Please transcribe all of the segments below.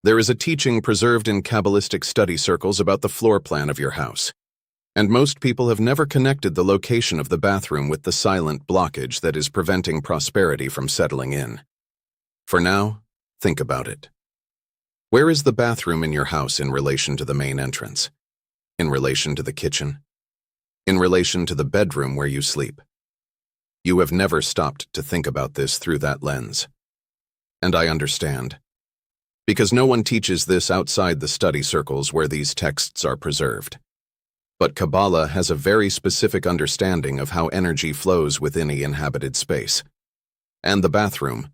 There is a teaching preserved in Kabbalistic study circles about the floor plan of your house, and most people have never connected the location of the bathroom with the silent blockage that is preventing prosperity from settling in. For now, think about it. Where is the bathroom in your house in relation to the main entrance? In relation to the kitchen? In relation to the bedroom where you sleep? You have never stopped to think about this through that lens. And I understand. Because no one teaches this outside the study circles where these texts are preserved. But Kabbalah has a very specific understanding of how energy flows within the inhabited space. And the bathroom,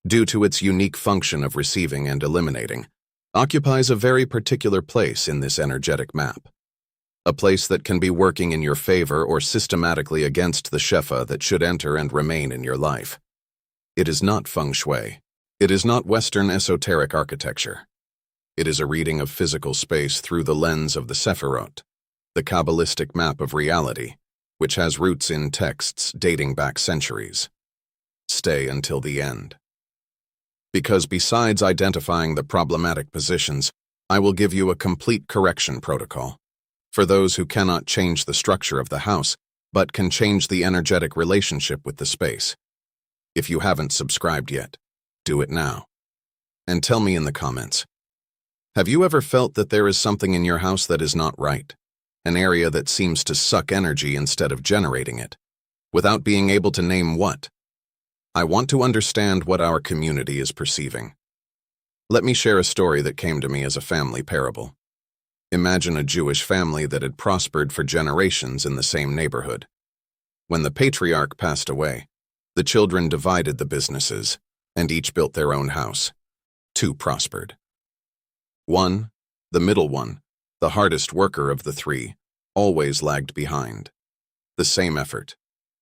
due to its unique function of receiving and eliminating, occupies a very particular place in this energetic map. A place that can be working in your favor or systematically against the shefa that should enter and remain in your life. It is not feng shui. It is not Western esoteric architecture. It is a reading of physical space through the lens of the Sephirot, the Kabbalistic map of reality, which has roots in texts dating back centuries. Stay until the end. Because besides identifying the problematic positions, I will give you a complete correction protocol for those who cannot change the structure of the house, but can change the energetic relationship with the space. If you haven't subscribed yet, do it now. And tell me in the comments. Have you ever felt that there is something in your house that is not right? An area that seems to suck energy instead of generating it, without being able to name what? I want to understand what our community is perceiving. Let me share a story that came to me as a family parable. Imagine a Jewish family that had prospered for generations in the same neighborhood. When the patriarch passed away, the children divided the businesses, and each built their own house. Two prospered. One, the middle one, the hardest worker of the three, always lagged behind. The same effort,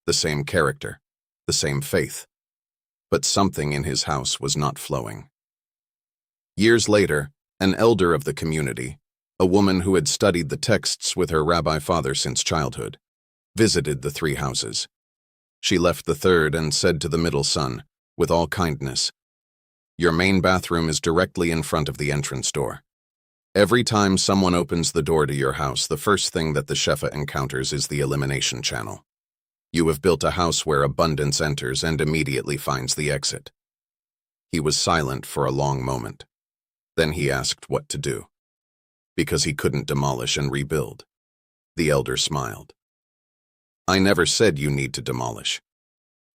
the same character, the same faith. But something in his house was not flowing. Years later, an elder of the community, a woman who had studied the texts with her rabbi father since childhood, visited the three houses. She left the third and said to the middle son, with all kindness, "Your main bathroom is directly in front of the entrance door. Every time someone opens the door to your house, the first thing that the shefa encounters is the elimination channel. You have built a house where abundance enters and immediately finds the exit." He was silent for a long moment. Then he asked what to do. Because he couldn't demolish and rebuild. The elder smiled. "I never said you need to demolish.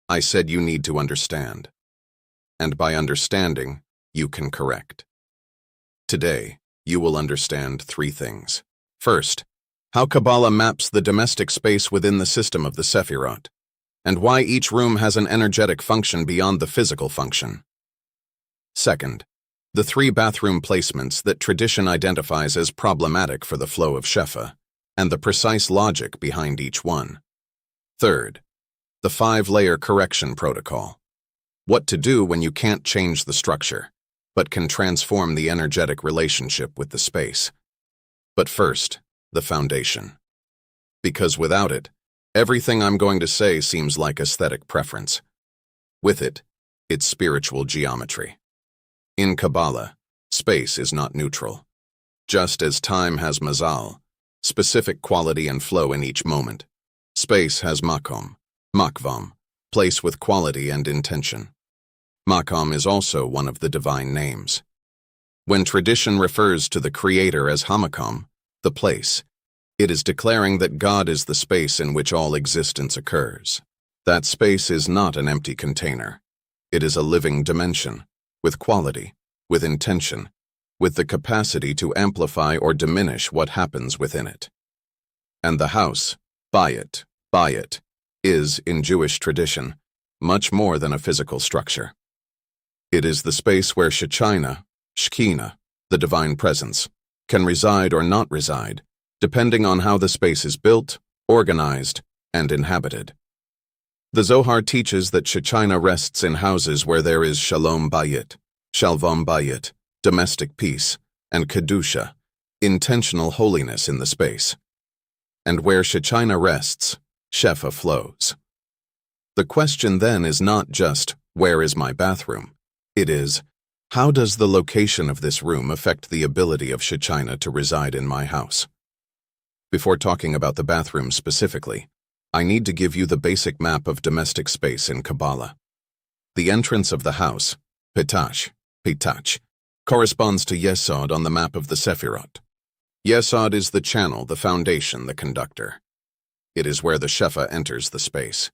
I said you need to understand. And by understanding, you can correct. Today, you will understand three things. First, how Kabbalah maps the domestic space within the system of the Sephirot, and why each room has an energetic function beyond the physical function. Second, the three bathroom placements that tradition identifies as problematic for the flow of shefa, and the precise logic behind each one. Third, the 5-layer correction protocol. What to do when you can't change the structure, but can transform the energetic relationship with the space. But first, the foundation. Because without it, everything I'm going to say seems like aesthetic preference. With it, it's spiritual geometry. In Kabbalah, space is not neutral. Just as time has mazal, specific quality and flow in each moment, space has makom, makvam, place with quality and intention. Makom is also one of the divine names. When tradition refers to the Creator as hamakom, the place, it is declaring that God is the space in which all existence occurs. That space is not an empty container. It is a living dimension, with quality, with intention, with the capacity to amplify or diminish what happens within it. And the house, bayit, is, in Jewish tradition, much more than a physical structure. It is the space where Shekhinah, the divine presence, can reside or not reside, depending on how the space is built, organized, and inhabited. The Zohar teaches that Shekhinah rests in houses where there is shalom bayit, shalvom bayit, domestic peace, and kedusha, intentional holiness in the space. And where Shekhinah rests, shefa flows. The question then is not just, where is my bathroom? It is, How does the location of this room affect the ability of Shechina to reside in my house? Before talking about the bathroom specifically, I need to give you the basic map of domestic space in Kabbalah. The entrance of the house, Pitach, corresponds to Yesod on the map of the Sephirot. Yesod is the channel, the foundation, the conductor. It is where the Shefa enters the space.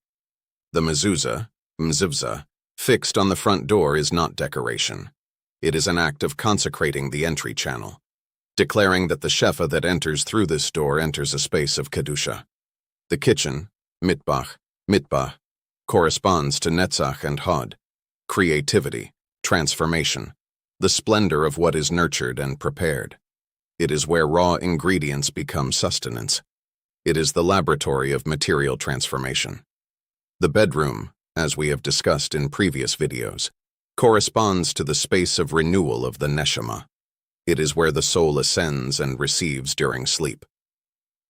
The mezuzah, fixed on the front door is not decoration. It is an act of consecrating the entry channel, declaring that the Shefa that enters through this door enters a space of Kedusha. The kitchen, mitbach, corresponds to Netzach and Hod, creativity, transformation, the splendor of what is nurtured and prepared. It is where raw ingredients become sustenance. It is the laboratory of material transformation. The bedroom, as we have discussed in previous videos, corresponds to the space of renewal of the neshama. It is where the soul ascends and receives during sleep.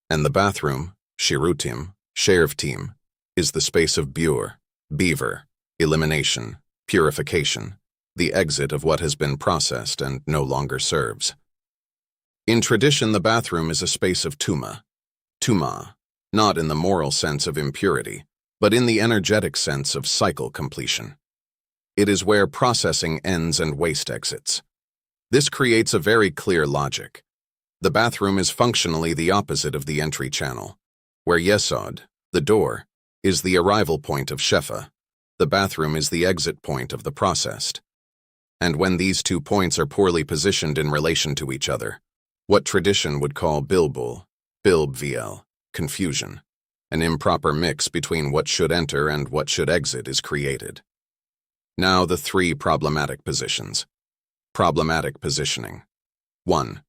And the bathroom, shervtim, is the space of beaver, elimination, purification, the exit of what has been processed and no longer serves. In tradition, the bathroom is a space of tuma, not in the moral sense of impurity, but in the energetic sense of cycle completion. It is where processing ends and waste exits. This creates a very clear logic. The bathroom is functionally the opposite of the entry channel, where Yesod, the door, is the arrival point of Shefa. The bathroom is the exit point of the processed. And when these 2 points are poorly positioned in relation to each other, what tradition would call bilbviel, confusion, an improper mix between what should enter and what should exit is created. Now the 3 problematic positions. Problematic positioning. 1.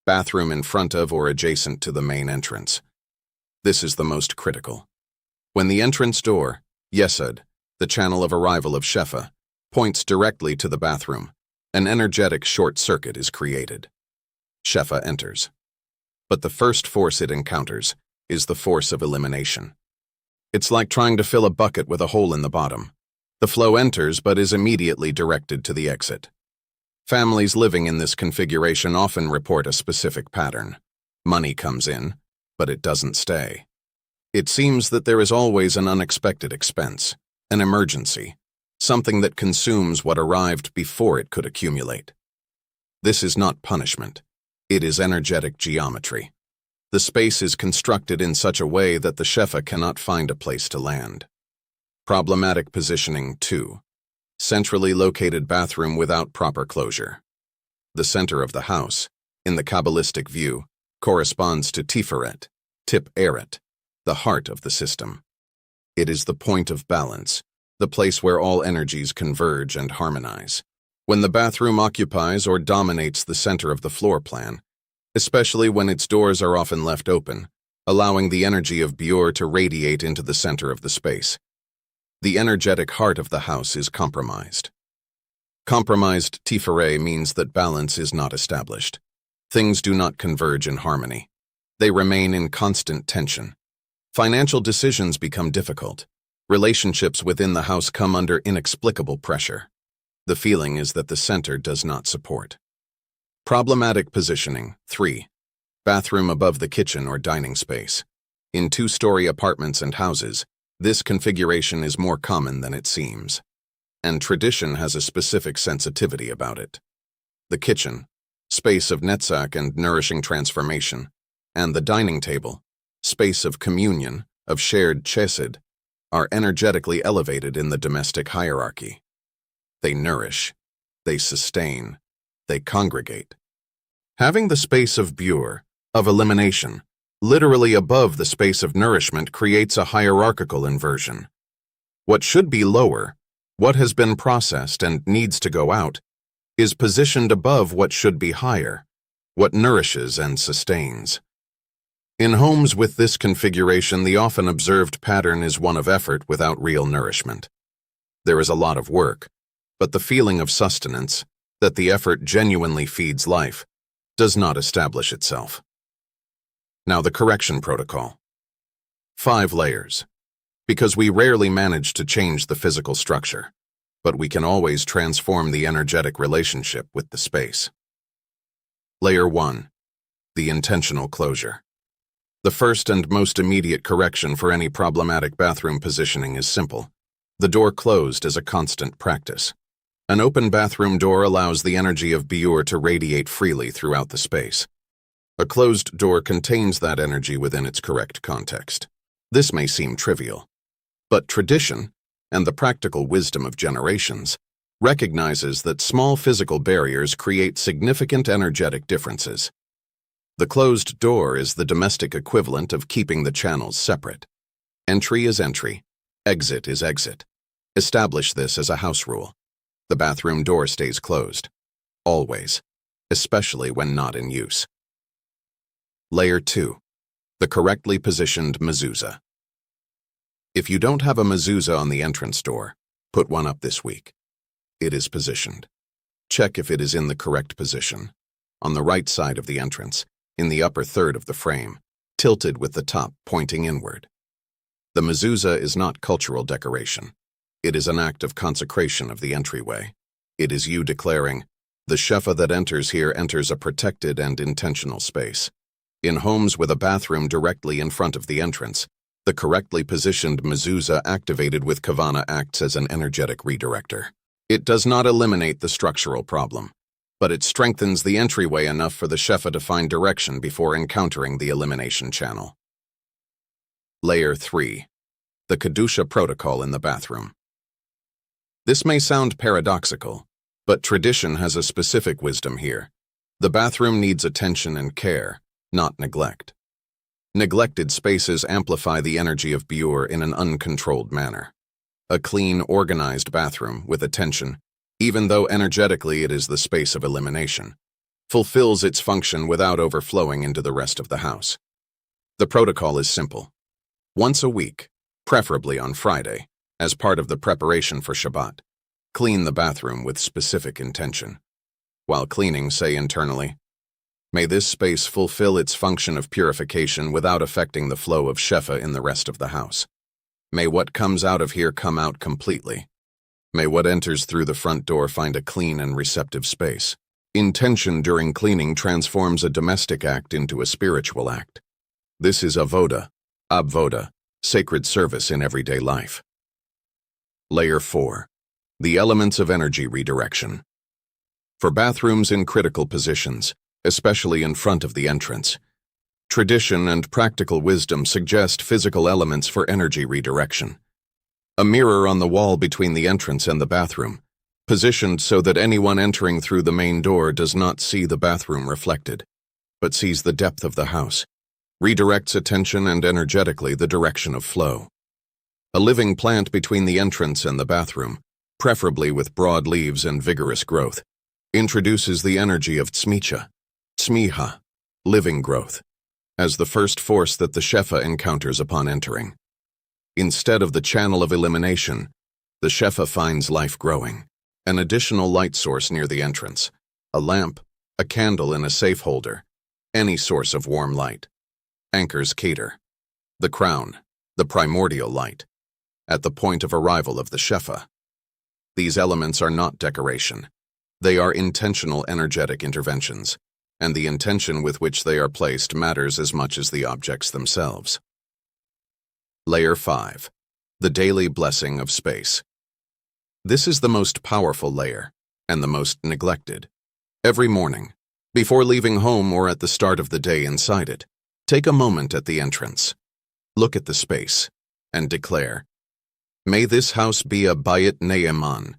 Bathroom in front of or adjacent to the main entrance. This is the most critical. When the entrance door, Yesod, the channel of arrival of Shefa, points directly to the bathroom, an energetic short circuit is created. Shefa enters. But the first force it encounters is the force of elimination. It's like trying to fill a bucket with a hole in the bottom. The flow enters but is immediately directed to the exit. Families living in this configuration often report a specific pattern. Money comes in, but it doesn't stay. It seems that there is always an unexpected expense, an emergency, something that consumes what arrived before it could accumulate. This is not punishment. It is energetic geometry. The space is constructed in such a way that the Shefa cannot find a place to land. Problematic positioning 2. Centrally located bathroom without proper closure. The center of the house, in the Kabbalistic view, corresponds to Tiferet, Tip-Eret, the heart of the system. It is the point of balance, the place where all energies converge and harmonize. When the bathroom occupies or dominates the center of the floor plan, especially when its doors are often left open, allowing the energy of Biur to radiate into the center of the space, the energetic heart of the house is compromised. Compromised Tiferet means that balance is not established. Things do not converge in harmony. They remain in constant tension. Financial decisions become difficult. Relationships within the house come under inexplicable pressure. The feeling is that the center does not support. Problematic positioning 3. Bathroom above the kitchen or dining space. In 2-story apartments and houses, this configuration is more common than it seems, and tradition has a specific sensitivity about it. The kitchen, space of netzach and nourishing transformation, and the dining table, space of communion, of shared chesed, are energetically elevated in the domestic hierarchy. They nourish, they sustain, they congregate. Having the space of biur, of elimination, literally above the space of nourishment creates a hierarchical inversion. What should be lower, what has been processed and needs to go out, is positioned above what should be higher, what nourishes and sustains. In homes with this configuration, the often observed pattern is one of effort without real nourishment. There is a lot of work, but the feeling of sustenance, that the effort genuinely feeds life, does not establish itself. Now the correction protocol. 5 layers. Because we rarely manage to change the physical structure. but we can always transform the energetic relationship with the space. Layer 1. The intentional closure. The first and most immediate correction for any problematic bathroom positioning is simple. The door closed is a constant practice. An open bathroom door allows the energy of Biur to radiate freely throughout the space. A closed door contains that energy within its correct context. This may seem trivial, but tradition, and the practical wisdom of generations, recognizes that small physical barriers create significant energetic differences. The closed door is the domestic equivalent of keeping the channels separate. Entry is entry, exit is exit. Establish this as a house rule. The bathroom door stays closed, always, especially when not in use. Layer 2. The correctly positioned mezuzah. If you don't have a mezuzah on the entrance door, put one up this week. It is positioned. Check if it is in the correct position. On the right side of the entrance, in the upper third of the frame, tilted with the top pointing inward. The mezuzah is not cultural decoration. It is an act of consecration of the entryway. It is you declaring, the shefa that enters here enters a protected and intentional space. In homes with a bathroom directly in front of the entrance, the correctly positioned mezuzah activated with Kavanah acts as an energetic redirector. It does not eliminate the structural problem, but it strengthens the entryway enough for the shefa to find direction before encountering the elimination channel. Layer 3. The Kedusha protocol in the bathroom. This may sound paradoxical, but tradition has a specific wisdom here. The bathroom needs attention and care, not neglect. Neglected spaces amplify the energy of Biur in an uncontrolled manner. A clean, organized bathroom with attention, even though energetically it is the space of elimination, fulfills its function without overflowing into the rest of the house. The protocol is simple. Once a week, preferably on Friday, as part of the preparation for Shabbat, clean the bathroom with specific intention. While cleaning, say internally, may this space fulfill its function of purification without affecting the flow of shefa in the rest of the house. May what comes out of here come out completely. May what enters through the front door find a clean and receptive space. Intention during cleaning transforms a domestic act into a spiritual act. This is avoda, abvoda, sacred service in everyday life. Layer 4. The elements of energy redirection. For bathrooms in critical positions, especially in front of the entrance, tradition and practical wisdom suggest physical elements for energy redirection. A mirror on the wall between the entrance and the bathroom, positioned so that anyone entering through the main door does not see the bathroom reflected, but sees the depth of the house, redirects attention and energetically the direction of flow. A living plant between the entrance and the bathroom, preferably with broad leaves and vigorous growth, introduces the energy of tzmicha, tzmiha, living growth, as the first force that the shefa encounters upon entering. Instead of the channel of elimination, the shefa finds life growing, an additional light source near the entrance, a lamp, a candle in a safe holder, any source of warm light. Anchors cater. The crown, the primordial light, at the point of arrival of the shefa. These elements are not decoration. They are intentional energetic interventions, and the intention with which they are placed matters as much as the objects themselves. Layer 5. The daily blessing of space. This is the most powerful layer, and the most neglected. Every morning, before leaving home or at the start of the day inside it, take a moment at the entrance. Look at the space, and declare, may this house be a bayit ne'eman,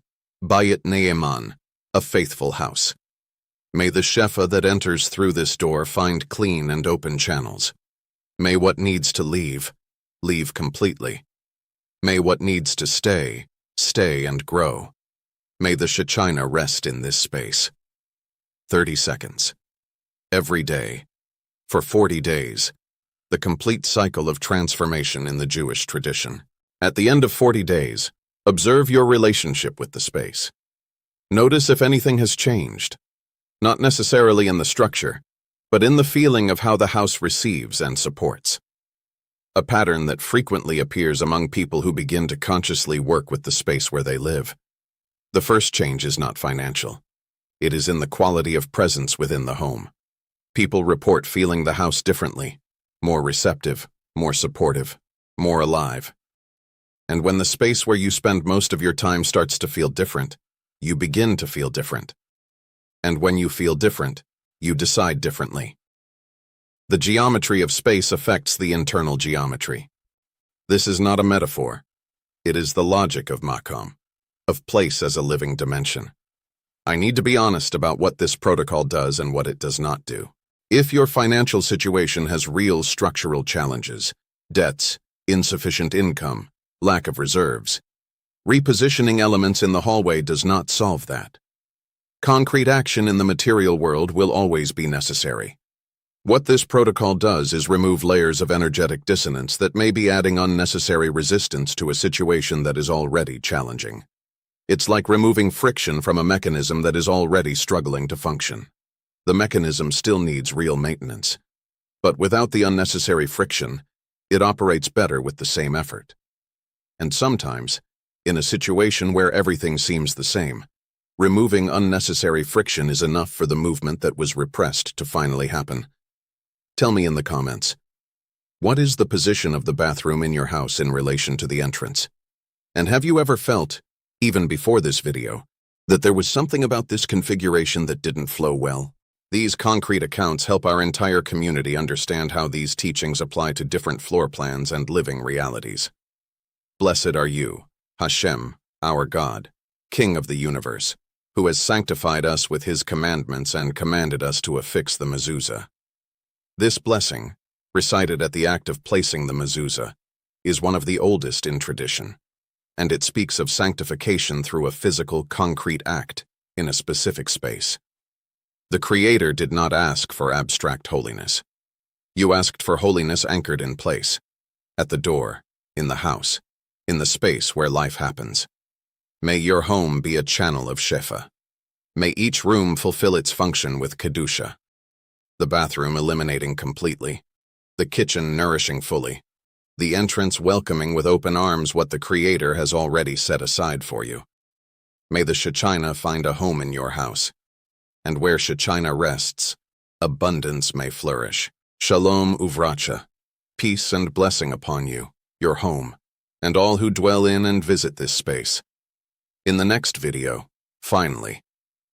a faithful house. May the shefa that enters through this door find clean and open channels. May what needs to leave, leave completely. May what needs to stay, stay and grow. May the Shekinah rest in this space. 30 seconds. Every day. For 40 days. The complete cycle of transformation in the Jewish tradition. At the end of 40 days, observe your relationship with the space. Notice if anything has changed. Not necessarily in the structure, but in the feeling of how the house receives and supports. A pattern that frequently appears among people who begin to consciously work with the space where they live. The first change is not financial. It is in the quality of presence within the home. People report feeling the house differently, more receptive, more supportive, more alive. And when the space where you spend most of your time starts to feel different, you begin to feel different. And when you feel different, you decide differently. The geometry of space affects the internal geometry. This is not a metaphor. It is the logic of Makom, of place as a living dimension. I need to be honest about what this protocol does and what it does not do. If your financial situation has real structural challenges, debts, insufficient income, lack of reserves, repositioning elements in the hallway does not solve that. Concrete action in the material world will always be necessary. What this protocol does is remove layers of energetic dissonance that may be adding unnecessary resistance to a situation that is already challenging. It's like removing friction from a mechanism that is already struggling to function. The mechanism still needs real maintenance, but without the unnecessary friction, it operates better with the same effort. And sometimes, in a situation where everything seems the same, removing unnecessary friction is enough for the movement that was repressed to finally happen. Tell me in the comments, what is the position of the bathroom in your house in relation to the entrance? And have you ever felt, even before this video, that there was something about this configuration that didn't flow well? These concrete accounts help our entire community understand how these teachings apply to different floor plans and living realities. Blessed are you, Hashem, our God, King of the universe, who has sanctified us with his commandments and commanded us to affix the mezuzah. This blessing, recited at the act of placing the mezuzah, is one of the oldest in tradition, and it speaks of sanctification through a physical, concrete act in a specific space. The Creator did not ask for abstract holiness. You asked for holiness anchored in place, at the door, in the house, in the space where life happens. May your home be a channel of Shefa. May each room fulfill its function with Kedusha. The bathroom illuminating completely, the kitchen nourishing fully, the entrance welcoming with open arms what the Creator has already set aside for you. May the Shekinah find a home in your house, and where Shekinah rests, abundance may flourish. Shalom uvracha, peace and blessing upon you, your home, and all who dwell in and visit this space. In the next video, finally,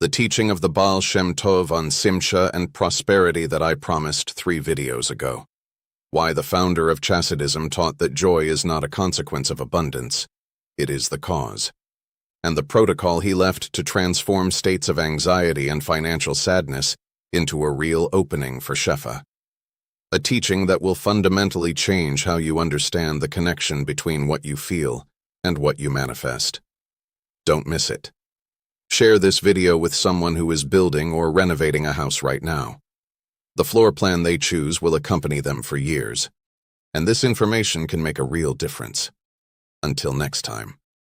the teaching of the Baal Shem Tov on Simcha and prosperity that I promised 3 videos ago. Why the founder of Chassidism taught that joy is not a consequence of abundance, it is the cause. And the protocol he left to transform states of anxiety and financial sadness into a real opening for Shefa. A teaching that will fundamentally change how you understand the connection between what you feel and what you manifest. Don't miss it. Share this video with someone who is building or renovating a house right now. The floor plan they choose will accompany them for years, and this information can make a real difference. Until next time.